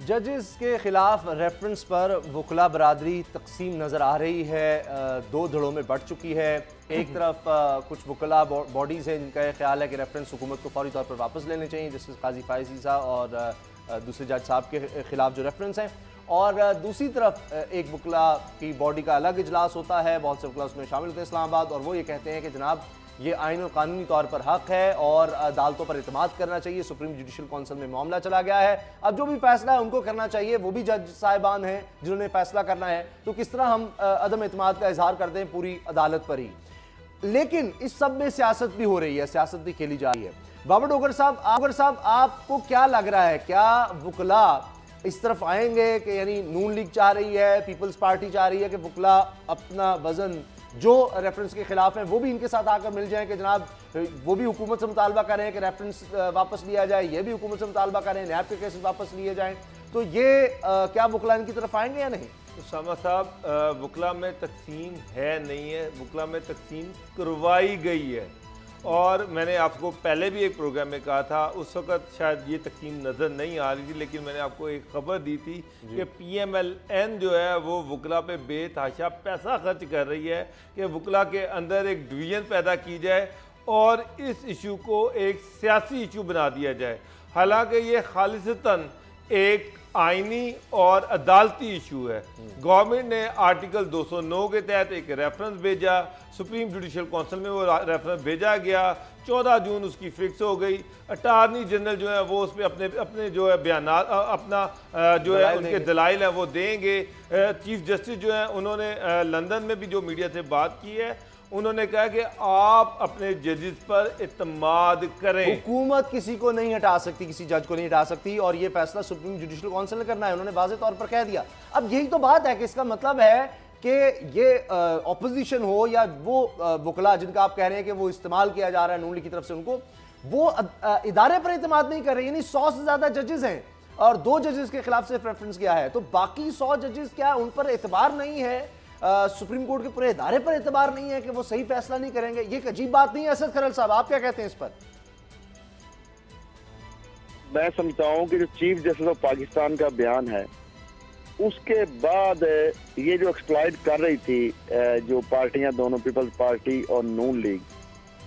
जजेस के खिलाफ रेफरेंस पर वकला बरादरी तकसीम नज़र आ रही है, दो धड़ों में बढ़ चुकी है। एक तरफ कुछ वकला बॉडीज़ हैं जिनका यह ख्याल है कि रेफरेंस हुकूमत को फौरी तौर पर वापस लेने चाहिए, जस्टिस काजी फायजी साहब और दूसरे जज साहब के खिलाफ जो रेफरेंस हैं। और दूसरी तरफ एक वकला की बॉडी का अलग इजलास होता है, बहुत से वकला उसमें शामिल होते हैं इस्लामाबाद, और वो ये कहते हैं कि जनाब ये आईन और कानूनी तौर पर हक है और अदालतों पर इत्माद करना चाहिए। सुप्रीम जुडिशल काउंसिल में मामला चला गया है, अब जो भी फैसला है उनको करना चाहिए, वो भी जज साहिबान हैं जिन्होंने फैसला करना है, तो किस तरह हम अदम इत्माद का इजहार करते हैं पूरी अदालत पर ही। लेकिन इस सब में सियासत भी हो रही है, सियासत भी खेली जा रही है। बाबर डोगर साहब आपको क्या लग रहा है, क्या वकला इस तरफ आएंगे कि यानी नून लीग चाह रही है, पीपल्स पार्टी चाह रही है कि वकला अपना वजन जो रेफरेंस के खिलाफ हैं वो भी इनके साथ आकर मिल जाएं कि जनाब वो भी हुकूमत से मुतालबा करें कि रेफरेंस वापस लिया जाए, ये भी हुकूमत से मुतालबा करें नैब के केसेस वापस लिए जाएं, तो ये क्या वकला इनकी तरफ आएंगे या नहीं? उसामा साहब, वकला में तकसीम है नहीं है, वकला में तकसीम करवाई गई है। और मैंने आपको पहले भी एक प्रोग्राम में कहा था, उस वक्त शायद ये तकसीम नज़र नहीं आ रही थी, लेकिन मैंने आपको एक खबर दी थी कि PMLN जो है वो वकला पे बेतहाशा पैसा खर्च कर रही है कि वकला के अंदर एक डिवीज़न पैदा की जाए और इस इशू को एक सियासी इशू बना दिया जाए। हालांकि ये खालिसतन एक आईनी और अदालती इशू है। गवर्नमेंट ने आर्टिकल 209 के तहत एक रेफरेंस भेजा, सुप्रीम जुडिशल काउंसिल में वो रेफरेंस भेजा गया, 14 जून उसकी फिक्स हो गई। अटार्नी जनरल जो है वो उस पर अपने जो है बयान अपना जो है उनके दलाइल हैं वो देंगे। चीफ जस्टिस जो है उन्होंने लंदन में भी जो मीडिया से बात की है, उन्होंने कहा कि आप अपने जजेस पर इत्माद करें। हुकूमत किसी को नहीं हटा सकती, किसी जज को नहीं हटा सकती, और ये फैसला सुप्रीम जुडिशल काउंसिल ने करना है, उन्होंने वाज़ेह तौर पर कह दिया। अब यही तो बात है कि इसका मतलब है कि ये ऑपोजिशन हो या वो वकला जिनका आप कह रहे हैं कि वो इस्तेमाल किया जा रहा है नून लीग की तरफ से, उनको वो इदारे पर इत्माद नहीं कर रहे। यानी 100 से ज्यादा जजेस हैं और 2 जजेस के खिलाफ सिर्फ रेफरेंस किया है, तो बाकी 100 जजेस क्या उन पर एतबार नहीं है? सुप्रीम कोर्ट के पूरे इदारे पर एतबार नहीं है कि वो सही फैसला नहीं करेंगे? ये एक अजीब बात नहीं है? असद खरल साहब आप क्या कहते हैं इस पर? मैं समझता हूं कि जो चीफ जस्टिस ऑफ पाकिस्तान का बयान है उसके बाद ये जो एक्सप्लॉइट कर रही थी जो पार्टियां दोनों, पीपल्स पार्टी और नून लीग,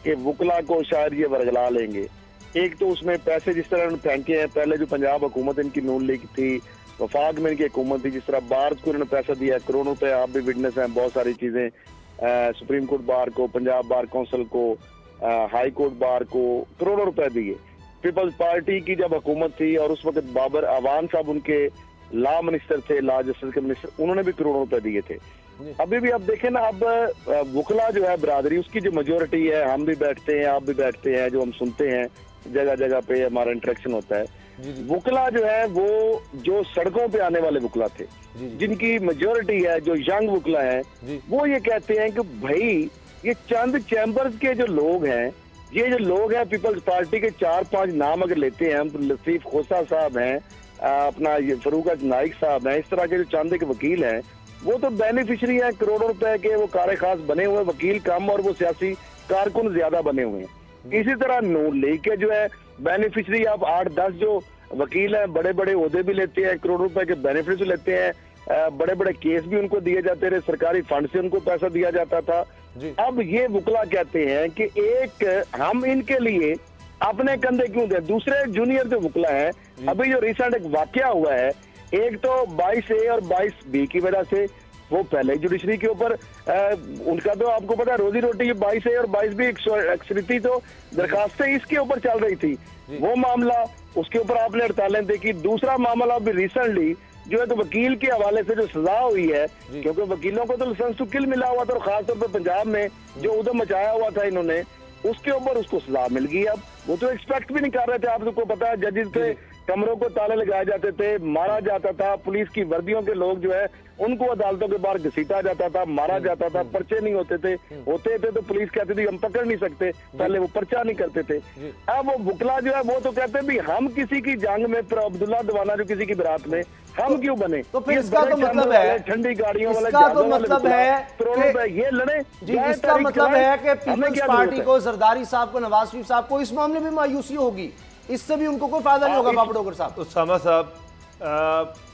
के वकला को शायद ये वरगला लेंगे। एक तो उसमें पैसे जिस तरह उन्होंने फेंके हैं, पहले जो पंजाब हुकूमत इनकी नून लीग थी, वफाक में इनकी हुकूमत थी, जिस तरह बार को उन्होंने पैसा दिया करोड़ों रुपए, आप भी विटनेस हैं, बहुत सारी चीजें, सुप्रीम कोर्ट बार को, पंजाब बार काउंसिल को, हाई कोर्ट बार को करोड़ों रुपए दिए। पीपल्स पार्टी की जब हुकूमत थी और उस वक्त बाबर अवान साहब उनके लॉ मिनिस्टर थे, लॉ जस्टिस के मिनिस्टर, उन्होंने भी करोड़ों रुपए दिए थे। अभी भी आप देखें ना, अब वकला जो है बरादरी, उसकी जो मेजोरिटी है, हम भी बैठते हैं, आप भी बैठते हैं, जो हम सुनते हैं जगह जगह पे हमारा इंटरेक्शन होता है, वकला जो है वो जो सड़कों पे आने वाले वकला थे, जिनकी मेजोरिटी है, जो यंग वकला है, वो ये कहते हैं कि भाई ये चंद चैम्बर्स के जो लोग हैं ये जो लोग हैं पीपल्स पार्टी के 4-5 नाम अगर लेते हैं हम, तो लतीफ खोसा साहब हैं, अपना ये फरूक नाइक साहब हैं, इस तरह के जो चंद के वकील हैं, वो तो बेनिफिशरी हैं, करोड़ों रुपए के वो कार खास बने हुए, वकील कम और वो सियासी कारकुन ज्यादा बने हुए हैं। इसी तरह नून लीग के जो है बेनिफिशरी आप 8-10 जो वकील हैं, बड़े बड़े ओहदे भी लेते हैं, करोड़ों रुपए के बेनिफिट लेते हैं, बड़े बड़े केस भी उनको दिए जाते रहे, सरकारी फंड से उनको पैसा दिया जाता था। अब ये वकला कहते हैं कि एक हम इनके लिए अपने कंधे क्यों दें। दूसरे जूनियर जो वकला है, अभी जो रिसेंट एक वाकया हुआ है, एक तो 22A और 22B की वजह से वो पहले जुडिशरी के ऊपर उनका तो आपको पता है रोजी रोटी 22A और 22B एक्सरिटी तो दरखास्तें इसके ऊपर चल रही थी, वो मामला उसके ऊपर आपने हड़तालें देखी। दूसरा मामला अभी रिसेंटली जो है तो वकील के हवाले से जो सजा हुई है, क्योंकि वकीलों को तो लाइसेंस टू किल मिला हुआ था और खासतौर पर पंजाब में जो उधम मचाया हुआ था इन्होंने, उसके ऊपर उसको सजा मिल गई। अब वो तो एक्सपेक्ट भी नहीं कर रहे थे, आप सबको पता है जजेस के कमरों को ताले लगाए जाते थे, मारा जाता था, पुलिस की वर्दियों के लोग जो है उनको अदालतों के बाहर घसीटा जाता था, मारा जाता था, पर्चे नहीं होते थे, होते थे तो पुलिस कहती थी हम पकड़ नहीं सकते, पहले वो पर्चा नहीं करते थे। अब वो बुकला जो है वो तो कहते भी हम किसी की जंग में, अब्दुल्ला दीवाना जो किसी की बारात में हम क्यों बने, तो फिर इसका तो मतलब है ठंडी गाड़ियों वाला, इसका तो मतलब है ये लड़े जी, इसका मतलब है कि पीपल्स पार्टी को, जरदारी साहब को, नवाज शरीफ साहब को इस मामले में मायूसी होगी, इससे भी उनको कोई फायदा नहीं होगा। बाबड़ोकर साहब, उसामा साहब,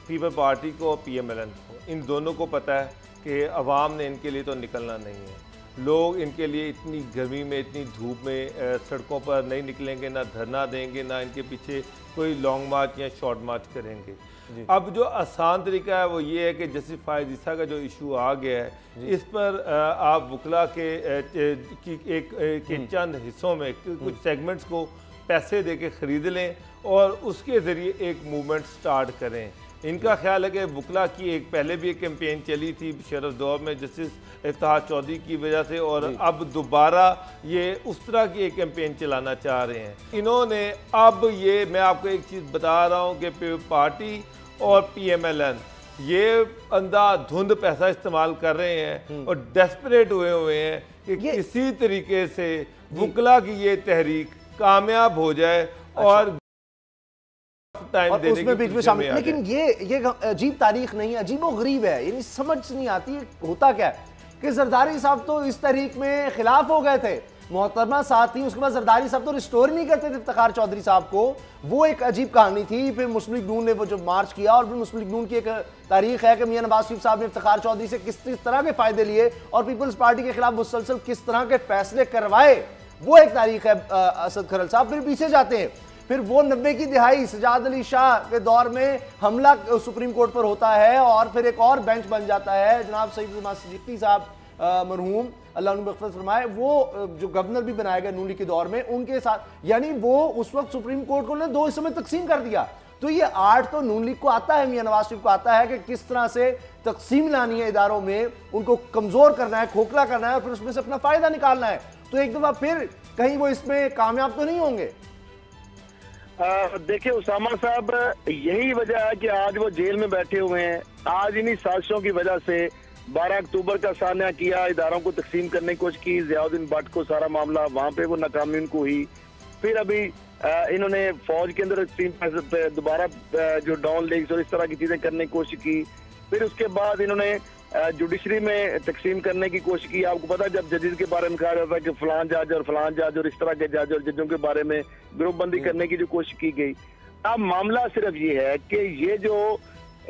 पीपल पार्टी को, PMLN को, इन दोनों को पता है कि अवाम ने इनके लिए तो निकलना नहीं है। लोग इनके लिए इतनी गर्मी में, इतनी धूप में सड़कों पर नहीं निकलेंगे, ना धरना देंगे, ना इनके पीछे कोई लॉन्ग मार्च या शॉर्ट मार्च करेंगे। अब जो आसान तरीका है वो ये है कि जस्टिस फायज ईसा का जो इशू आ गया है, इस पर आप वकला के चंद हिस्सों में कुछ सेगमेंट्स को पैसे दे के ख़रीद लें और उसके ज़रिए एक मूवमेंट स्टार्ट करें। इनका ख्याल है कि वकला की एक पहले भी एक कैंपेन चली थी शरफ दौर में जस्टिस इफ्तिखार चौधरी की वजह से, और अब दोबारा ये उस तरह की एक कैंपेन चलाना चाह रहे हैं। इन्होंने अब ये, मैं आपको एक चीज़ बता रहा हूँ कि पीपल्स पार्टी और PMLN ये अंधाधुंध पैसा इस्तेमाल कर रहे हैं और डेस्परेट हुए हैं कि किसी तरीके से वकला की ये तहरीक कामयाब हो जाए और टाइम देने उसमें बीच में शामिल। लेकिन ये अजीब तारीख नहीं है, अजीब और गरीब है, यानी समझ नहीं आती होता क्या है कि जरदारी साहब तो इस तहरीक में खिलाफ हो गए थे, मोहतरमा साथ थी, उसके बाद जरदारी साहब तो रिस्टोर नहीं करते थे इफ्तिखार चौधरी साहब को, वो एक अजीब कहानी थी। फिर मुस्लिम लीग नून ने वो जो मार्च किया, और फिर मुस्लिम लीग नून की एक तारीख है कि मियां नवाज शरीफ साहब ने इफ्तिखार चौधरी से किस तरह के फायदे लिए और पीपल्स पार्टी के खिलाफ मुसलसल किस तरह के फैसले करवाए, वो एक तारीख है। असद खरल साहब फिर पीछे जाते हैं, फिर वो 90 की दिहाई सजाद अली शाह के दौर में हमला सुप्रीम कोर्ट पर होता है और फिर एक और बेंच बन जाता है, जनाब सईद उस्मान सिद्दीकी साहब मरहूम अल्लाह उन्हें मग़फ़िरत फरमाए, वो जो गवर्नर भी बनाया गया नून लीग के दौर में, उनके साथ, यानी वो उस वक्त सुप्रीम कोर्ट को 2 हिस्सों में तकसीम कर दिया। तो ये आर्ट तो नून लीग को आता है, मियां नवाज शरीफ को आता है कि किस तरह से तकसीम लानी है इदारों में, उनको कमजोर करना है, खोखला करना है और फिर उसमें से अपना फायदा निकालना है। तो एक दफा फिर कहीं वो इसमें कामयाब तो नहीं होंगे। देखिए उसामा साहब, यही वजह है कि आज वो जेल में बैठे हुए हैं। आज इन्हीं साजिशों की वजह से 12 अक्टूबर का सामना किया, इदारों को तकसीम करने की कोशिश की, ज़ियाउद्दीन भट्ट को सारा मामला वहाँ पे वो नाकामी उनको हुई। फिर अभी इन्होंने फौज के अंदर दोबारा जो डाउन लीग्स और इस तरह की चीजें करने की कोशिश की। फिर उसके बाद इन्होंने जुडिशरी में तकसीम करने की कोशिश की। आपको पता है जब जजेस के बारे में कहा जाता है कि फलान जज और फलान जज और इस तरह के जज और जजों के बारे में ग्रुप बंदी करने की जो कोशिश की गई। अब मामला सिर्फ ये है कि ये जो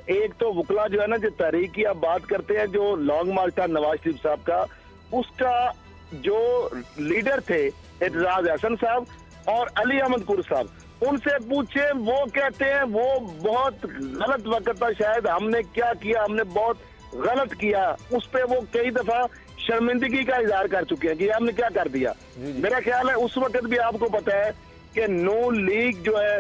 एक तो वकला जो है ना, जो तहरीक की आप बात करते हैं, जो लॉन्ग मार्च था नवाज शरीफ साहब का, उसका जो लीडर थे एतजाज हसन साहब और अली अहमद कुर साहब, उनसे पूछे, वो कहते हैं वो बहुत गलत वक्त था, शायद हमने क्या किया, हमने बहुत गलत किया। उस पे वो कई दफा शर्मिंदगी का इजहार कर चुके हैं कि हमने क्या कर दिया। मेरा ख्याल है उस वक्त भी आपको पता है कि नून लीग जो है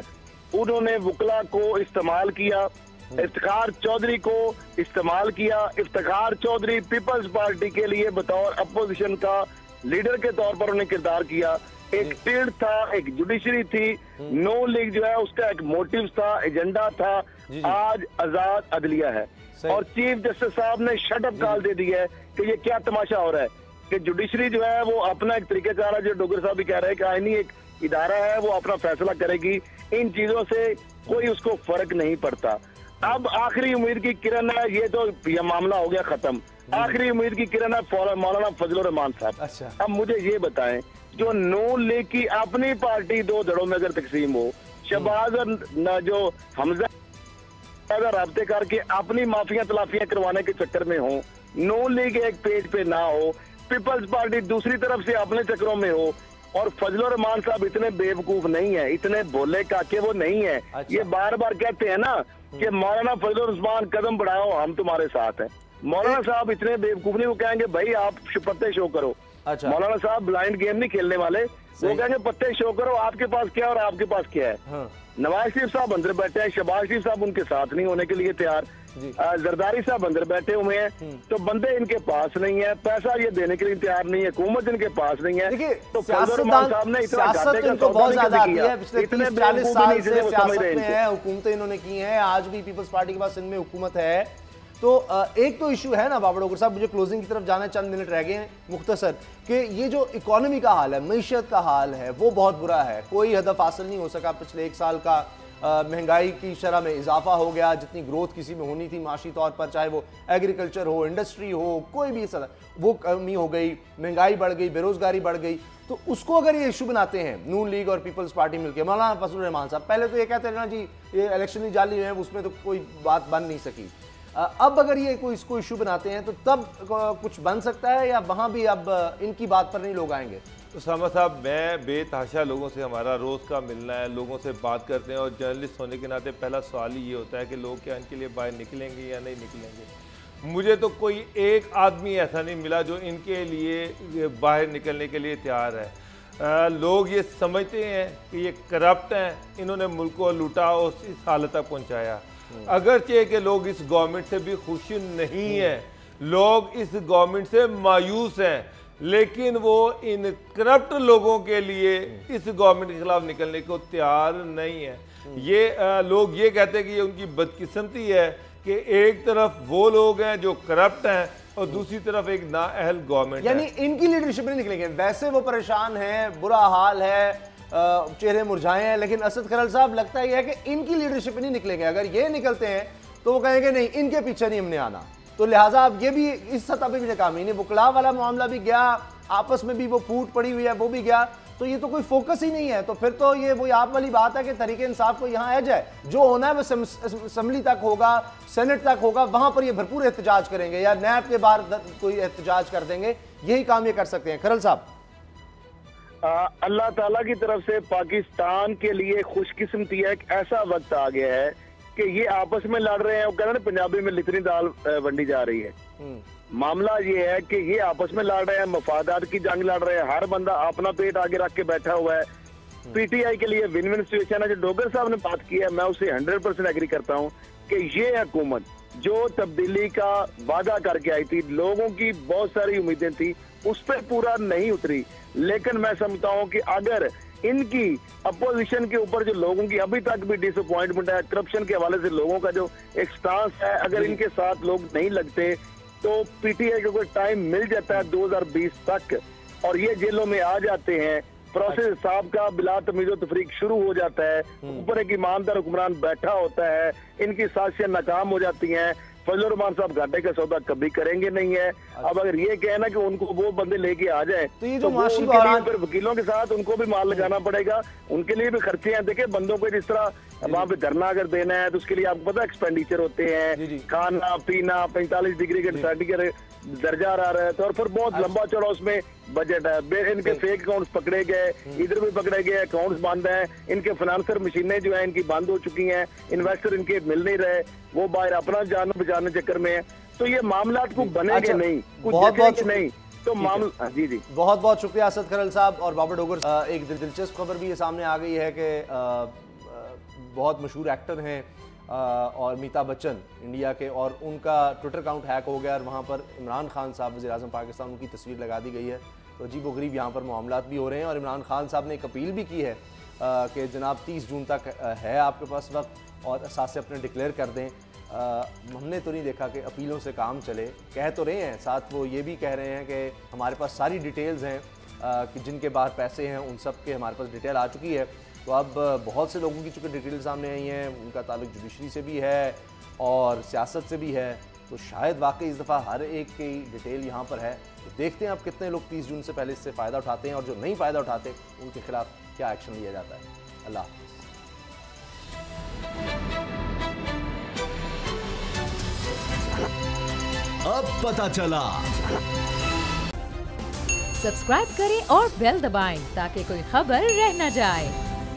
उन्होंने वकला को इस्तेमाल किया, इफ्तिखार चौधरी को इस्तेमाल किया। इफ्तिखार चौधरी पीपल्स पार्टी के लिए बतौर अपोजिशन का लीडर के तौर पर उन्हें किरदार किया। एक टिल्ड था, एक जुडिशरी थी, नून लीग जो है उसका एक मोटिव था, एजेंडा था। आज आजाद अदलिया है और चीफ जस्टिस साहब ने शट अप कॉल दे दी है कि ये क्या तमाशा हो रहा है। कि जुडिशरी जो है वो अपना एक तरीकेकार है, जो डोगर साहब भी कह रहे हैं कि आईनी एक इदारा है, वो अपना फैसला करेगी, इन चीजों से कोई उसको फर्क नहीं पड़ता। अब आखिरी उम्मीद की किरण है, ये तो यह मामला हो गया खत्म, आखिरी उम्मीद की किरण है मौलाना फजलुर रहमान साहब। अच्छा। अब मुझे ये बताएं, जो नून लीग की अपनी पार्टी दो धड़ों में अगर तकसीम हो, शहबाज और जो हमजा अगर राब्ते करके अपनी माफिया तलाफियां करवाने के चक्कर में हो, नून लीग एक पेज पे ना हो, पीपल्स पार्टी दूसरी तरफ से अपने चक्करों में हो, और फजलुर रहमान साहब इतने बेवकूफ नहीं है, इतने भोले काके वो नहीं है। अच्छा। ये बार बार कहते हैं ना कि मौलाना फजलुर रहमान कदम बढ़ाओ हम तुम्हारे साथ हैं। मौलाना साहब इतने बेवकूफ नहीं, वो कहेंगे भाई आप पत्ते शो करो। अच्छा। मौलाना साहब ब्लाइंड गेम नहीं खेलने वाले, वो कहेंगे पत्ते शो करो, आपके पास क्या और आपके पास क्या है। हाँ। नवाज शरीफ साहब अंदर बैठे हैं, शहबाज शरीफ साहब उनके साथ नहीं होने के लिए तैयार, जरदारी साहब अंदर बैठे हुए हैं, तो बंदे इनके पास नहीं है, पैसा ये देने के लिए तैयार नहीं है, हुकूमत इनके पास नहीं है। तो फजलुर रहमान साहब ने इतना घाटे का बहुत ज्यादा आती है, पिछले 30-40 साल से सियासत में है, हुकूमतें इन्होंने की हैं, आज भी पीपल्स पार्टी के पास इनमें हुकूमत है। तो एक तो इशू है ना बाबर डोगर साहब, मुझे क्लोजिंग की तरफ जाना, चंद मिनट रह गए हैं मुख्तसर, कि ये जो इकोनॉमी का हाल है, मईशत का हाल है, वो बहुत बुरा है, कोई हदफ हासिल नहीं हो सका। पिछले 1 साल का महंगाई की शरह में इजाफा हो गया, जितनी ग्रोथ किसी में होनी थी माशी तौर पर, चाहे वो एग्रीकल्चर हो, इंडस्ट्री हो, कोई भी सर, वो कमी हो गई, महंगाई बढ़ गई, बेरोजगारी बढ़ गई। तो उसको अगर ये इशू बनाते हैं नून लीग और पीपल्स पार्टी मिलकर, मौलाना फजलुर रहमान साहब पहले तो ये कहते हैं ना जी ये इलेक्शन ही जाली है, उसमें तो कोई बात बन नहीं सकी, अब अगर ये कोई इसको इशू बनाते हैं तो तब कुछ बन सकता है, या वहां भी अब इनकी बात पर नहीं लोग आएंगे? उसामा साहब, मैं बेतहाशा लोगों से हमारा रोज़ का मिलना है, लोगों से बात करते हैं, और जर्नलिस्ट होने के नाते पहला सवाल ही ये होता है कि लोग क्या इनके लिए बाहर निकलेंगे या नहीं निकलेंगे। मुझे तो कोई एक आदमी ऐसा नहीं मिला जो इनके लिए बाहर निकलने के लिए तैयार है। लोग ये समझते हैं कि ये करप्ट हैं, इन्होंने मुल्क को लूटा और इस हालत तक पहुँचाया। अगरचे कि लोग इस गवर्नमेंट से भी खुश नहीं हैं, लोग इस गवर्नमेंट से मायूस हैं, लेकिन वो इन करप्ट लोगों के लिए इस गवर्नमेंट के खिलाफ निकलने को तैयार नहीं है। ये लोग ये कहते हैं कि ये उनकी बदकिस्मती है कि एक तरफ वो लोग हैं जो करप्ट हैं और दूसरी तरफ एक नाअहल गवर्नमेंट, यानी इनकी लीडरशिप नहीं निकलेंगे। वैसे वो परेशान हैं, बुरा हाल है, चेहरे मुरझाए हैं, लेकिन असद खरल साहब लगता है कि इनकी लीडरशिप नहीं निकलेंगे। अगर ये निकलते हैं तो वो कहेंगे नहीं, इनके पीछे नहीं हमने आना। तो लिहाजा अब ये भी इस सतह पे भी नाकामी नहीं, बुकला वाला मामला भी गया, आपस में भी वो फूट पड़ी हुई है, वो भी गया, तो ये तो कोई फोकस ही नहीं है। तो फिर तो ये वही आप वाली बात है कि तरीके इंसाफ को यहाँ आ जाए, जो होना है वो असम्बली तक होगा, सेनेट तक होगा, वहां पर ये भरपूर एहतजाज करेंगे या नैब के बाहर कोई एहतजाज कर देंगे, यही काम ये कर सकते हैं। खरल साहब, अल्लाह ताला की तरफ से पाकिस्तान के लिए खुशकिस्मती है, एक ऐसा वक्त आ गया है कि ये आपस में लड़ रहे हैं, वो कहते हैं पंजाबी में लितनी दाल वंडी जा रही है। मामला ये है कि ये आपस में लड़ रहे हैं, मफादात की जंग लड़ रहे हैं, हर बंदा अपना पेट आगे रख के बैठा हुआ है। पीटीआई के लिए विन विन सिचुएशन है। जो डोगर साहब ने बात की है, मैं उससे 100% एग्री करता हूँ कि ये हुकूमत जो तब्दीली का वादा करके आई थी, लोगों की बहुत सारी उम्मीदें थी, उस पर पूरा नहीं उतरी। लेकिन मैं समझता हूँ कि अगर इनकी अपोजिशन के ऊपर जो लोगों की अभी तक भी डिसअपॉइंटमेंट है, करप्शन के हवाले से लोगों का जो एक स्टांस है, अगर इनके साथ लोग नहीं लगते तो पीटीआई को कोई टाइम मिल जाता है 2020 तक और ये जेलों में आ जाते हैं, प्रोसेस हिसाब का बिला तमीज़ो तफरीक शुरू हो जाता है, ऊपर एक ईमानदार हुक्मरान बैठा होता है, इनकी साजिशें नाकाम हो जाती हैं। फजलुर रहमान साहब घाटे का सौदा कभी करेंगे नहीं है। अब अगर ये कहना कि उनको वो बंदे लेके आ जाए तो ये जो उनके लिए फिर वकीलों के साथ उनको भी माल लगाना पड़ेगा, उनके लिए भी खर्चे हैं। देखिए बंदों को जिस तरह वहाँ पे धरना अगर देना है तो उसके लिए आपको पता है एक्सपेंडिचर होते हैं, खाना पीना, 45 डिग्री के सर्टिफिकेट दर्जा आ रहा है तो, और फिर बहुत लंबा चौड़ा उसमें बजट है। इनके फेक अकाउंट्स पकड़े गए, इधर भी पकड़े गए, अकाउंट्स बंद हैं, इनके फाइनेंसर मशीनें जो है इनकी बंद हो चुकी हैं, इन्वेस्टर इनके मिल नहीं रहे, वो बाहर अपना जान बचाने चक्कर में है। तो ये मामला को बनेंगे नहीं, कुछ नहीं तो मामला। जी जी, बहुत बहुत शुक्रिया असद खरल साहब और बाबर डोगर। एक दिलचस्प खबर भी ये सामने आ गई है कि बहुत मशहूर एक्टर हैं और अमिताभ बच्चन इंडिया के, और उनका ट्विटर अकाउंट हैक हो गया और वहाँ पर इमरान खान साहब वज़ीर-ए-आज़म पाकिस्तान उनकी तस्वीर लगा दी गई है। तो अजीब-ओ-गरीब यहाँ पर मामलात भी हो रहे हैं और इमरान खान साहब ने एक अपील भी की है कि जनाब 30 जून तक है आपके पास वक्त और असासे अपने डिक्लेयर कर दें। हमने तो नहीं देखा कि अपीलों से काम चले। कह तो रहे हैं, साथ वो ये भी कह रहे हैं कि हमारे पास सारी डिटेल्स हैं कि जिनके बाहर पैसे हैं उन सब के हमारे पास डिटेल आ चुकी है। तो अब बहुत से लोगों की चूँकि डिटेल सामने आई हैं, उनका ताल्लुक जुडिशरी से भी है और सियासत से भी है, तो शायद वाकई इस दफ़ा हर एक की डिटेल यहाँ पर है। तो देखते हैं अब कितने लोग 30 जून से पहले इससे फ़ायदा उठाते हैं और जो नहीं फ़ायदा उठाते उनके खिलाफ क्या एक्शन लिया जाता है। अल्लाह हाफ़िज़। अब पता चला। सब्सक्राइब करें और बेल दबाएं ताकि कोई खबर रह न जाए।